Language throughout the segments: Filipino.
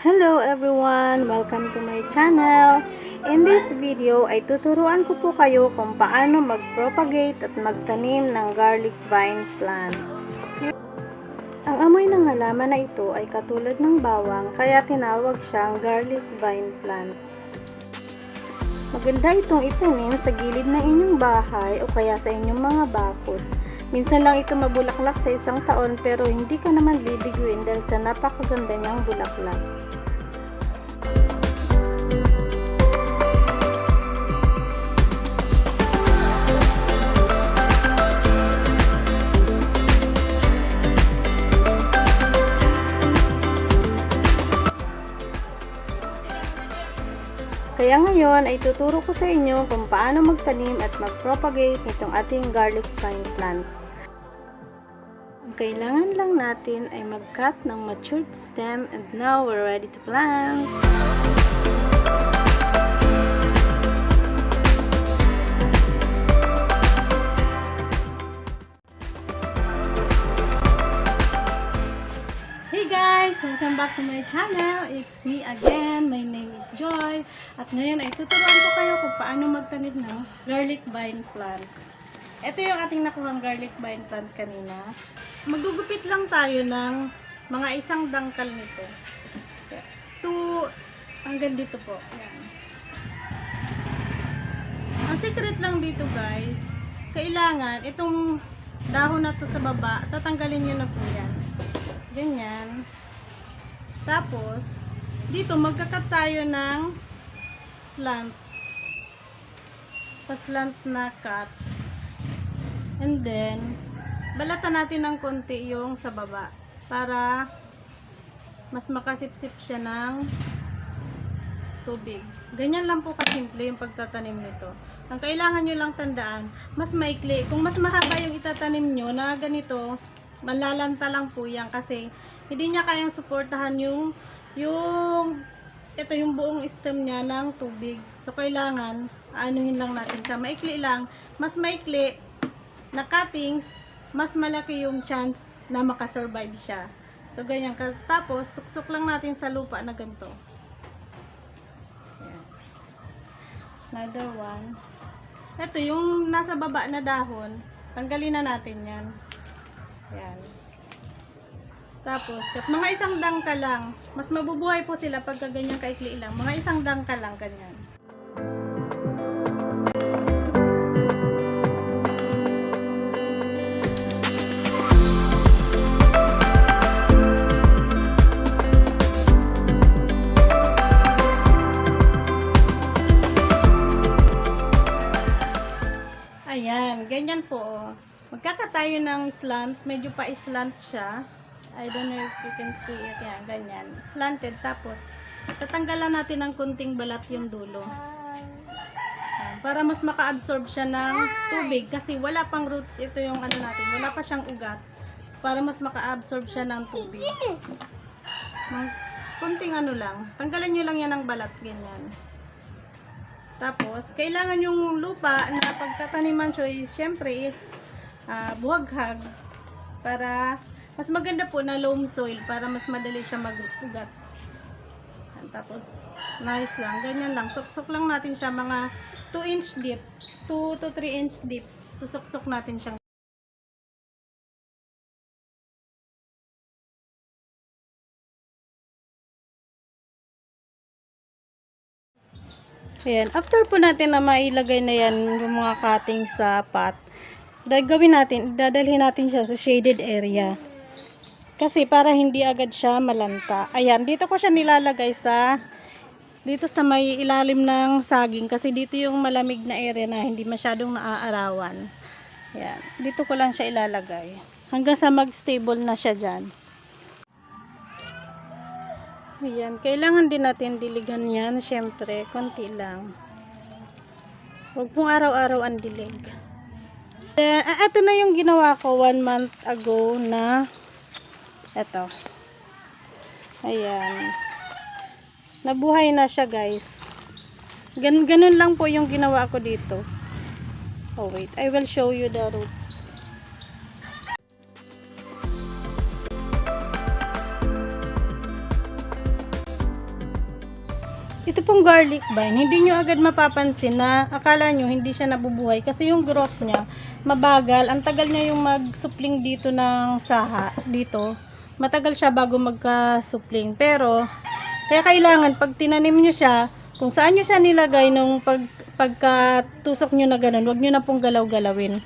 Hello everyone! Welcome to my channel. In this video ay tuturuan ko po kayo kung paano mag-propagate at magtanim ng garlic vine plant. Ang amoy ng halaman na ito ay katulad ng bawang kaya tinawag siyang garlic vine plant. Maganda itong itanim sa gilid ng inyong bahay o kaya sa inyong mga bakod. Minsan lang ito mabulaklak sa isang taon pero hindi ka naman bibiguin dahil sa napakaganda niyang bulaklak. Kaya ngayon ay tuturo ko sa inyo kung paano magtanim at mag-propagate nitong ating garlic vine plant. Ang kailangan lang natin ay mag-cut ng matured stem and now we're ready to plant. Hey guys! Welcome back to my channel. It's me again. My name is Joy. At ngayon ay tuturuan ko kayo kung paano magtanim ng garlic vine plant. Ito yung ating nakuhang garlic vine plant kanina. Magugupit lang tayo ng mga isang dangkal nito. Hanggang dito po. Ayan. Ang secret lang dito guys, kailangan itong dahon na to sa baba, tatanggalin nyo na po yan. Ganyan. Tapos, dito magkakat tayo ng slant. Pa-slant na cut. And then, balatan natin ng konti yung sa baba para mas makasipsip siya ng tubig. Ganyan lang po kasimple yung pagtatanim nito. Ang kailangan nyo lang tandaan, mas maikli. Kung mas mahaba yung itatanim nyo na ganito, malalanta lang po yan kasi hindi niya kayang suportahan yung buong stem niya ng tubig. So, kailangan, aanuhin lang natin siya. Maikli lang. Mas maikli na cuttings, mas malaki yung chance na makasurvive siya. So, ganyan. Tapos, suksok lang natin sa lupa na ganito. Ayan. Another one. Ito, yung nasa baba na dahon, tanggalin na natin yan. Ayan. Tapos, mga isang dangkal lang. Mas mabubuhay po sila pagka ganyan kaikli lang. Mga isang dangkal lang, ganyan. Ayan, ganyan po. Magkaka tayo ng slant. Medyo pa-slant siya. I don't know if you can see it. Yan, ganyan. Slanted. Tapos, tatanggalan natin ng kunting balat yung dulo. Yan, para mas maka-absorb siya ng tubig. Kasi wala pang roots ito yung ano natin. Wala pa siyang ugat. Para mas maka-absorb siya ng tubig. Kunting ano lang. Tanggalan nyo lang yan ng balat. Ganyan. Tapos, kailangan yung lupa na pagtataniman siya is, syempre is buhaghag para mas maganda po na loam soil para mas madali siya mag-ugat. Tapos, nice lang. Ganyan lang. Suksok lang natin siya mga 2 inch deep. 2 to 3 inch deep. Susuksok natin siyang. Ayan. After po natin na mailagay na yan yung mga cutting sa pot, dadalhin natin siya sa shaded area. Kasi para hindi agad siya malanta. Ayan. Dito ko siya nilalagay dito sa may ilalim ng saging. Kasi dito yung malamig na area na hindi masyadong naaarawan. Ayan. Dito ko lang siya ilalagay. Hanggang sa mag-stable na siya dyan. Ayan, kailangan din natin diligan yan, syempre, konti lang. Huwag pong araw-araw ang dilig. Ito na yung ginawa ko 1 month ago na ito. Ayan. Nabuhay na siya, guys. Ganun lang po yung ginawa ko dito. Oh, wait. I will show you the roots. Ito pong garlic vine, hindi nyo agad mapapansin na akala nyo hindi siya nabubuhay kasi yung growth niya mabagal. Ang tagal niya yung magsupling dito ng saha, dito. Matagal siya bago magka-supling. Pero, kaya kailangan pag tinanim nyo siya, kung saan nyo siya nilagay nung pagkatusok nyo na ganun, wag nyo na pong galaw-galawin.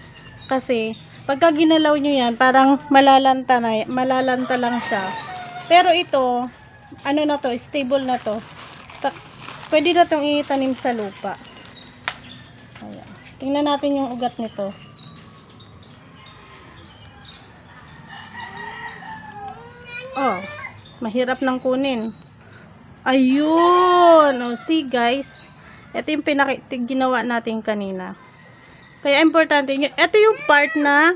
Kasi, pagka ginalaw nyo yan, parang malalanta lang siya. Pero ito, ano na to, stable na to. Pwede na itong itanim sa lupa. Ayan. Tingnan natin yung ugat nito. Oh, mahirap nang kunin. Ayun! Oh, see guys, ito yung ginawa natin kanina. Kaya importante, ito yung part na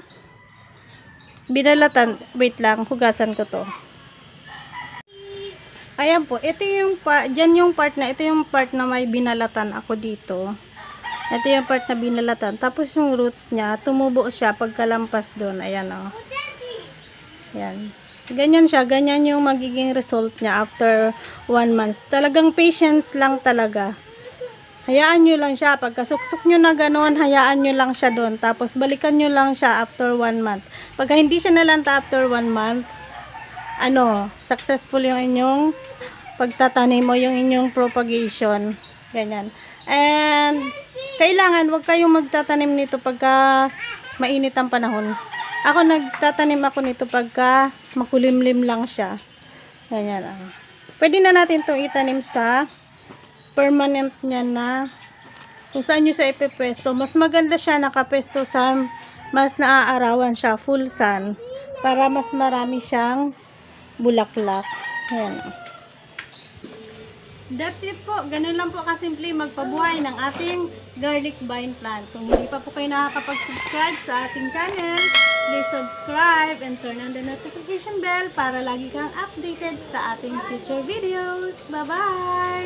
binalatan. Wait lang, hugasan ko to. Ayan po, ito yung dyan yung part na, ito yung part na may binalatan ako dito. Ito yung part na binalatan. Tapos yung roots niya, tumubo siya pagkalampas doon. Ayan o. Ayan. Ganyan siya, ganyan yung magiging result niya after 1 month. Talagang patience lang talaga. Hayaan nyo lang siya. Pagkasuksok nyo na gano'n, hayaan nyo lang siya doon. Tapos balikan nyo lang siya after 1 month. Pagka hindi siya nalanta after 1 month, successful yung inyong pagtatanim mo, yung inyong propagation. Ganyan. And, kailangan, wag kayong magtatanim nito pagka mainit ang panahon. Ako, nagtatanim ako nito pagka makulimlim lang siya. Ganyan. Pwede na natin itong itanim sa permanent niya na kung saan nyo siya ipipwesto. Mas maganda siya nakapwesto sa mas naaarawan siya, full sun, para mas marami siyang bulaklak. Ayan. That's it po. Ganun lang po kasimple magpabuhay ng ating garlic vine plant. Kung hindi pa po kayo nakakapag-subscribe sa ating channel, please subscribe and turn on the notification bell para lagi kang updated sa ating future videos. Bye-bye!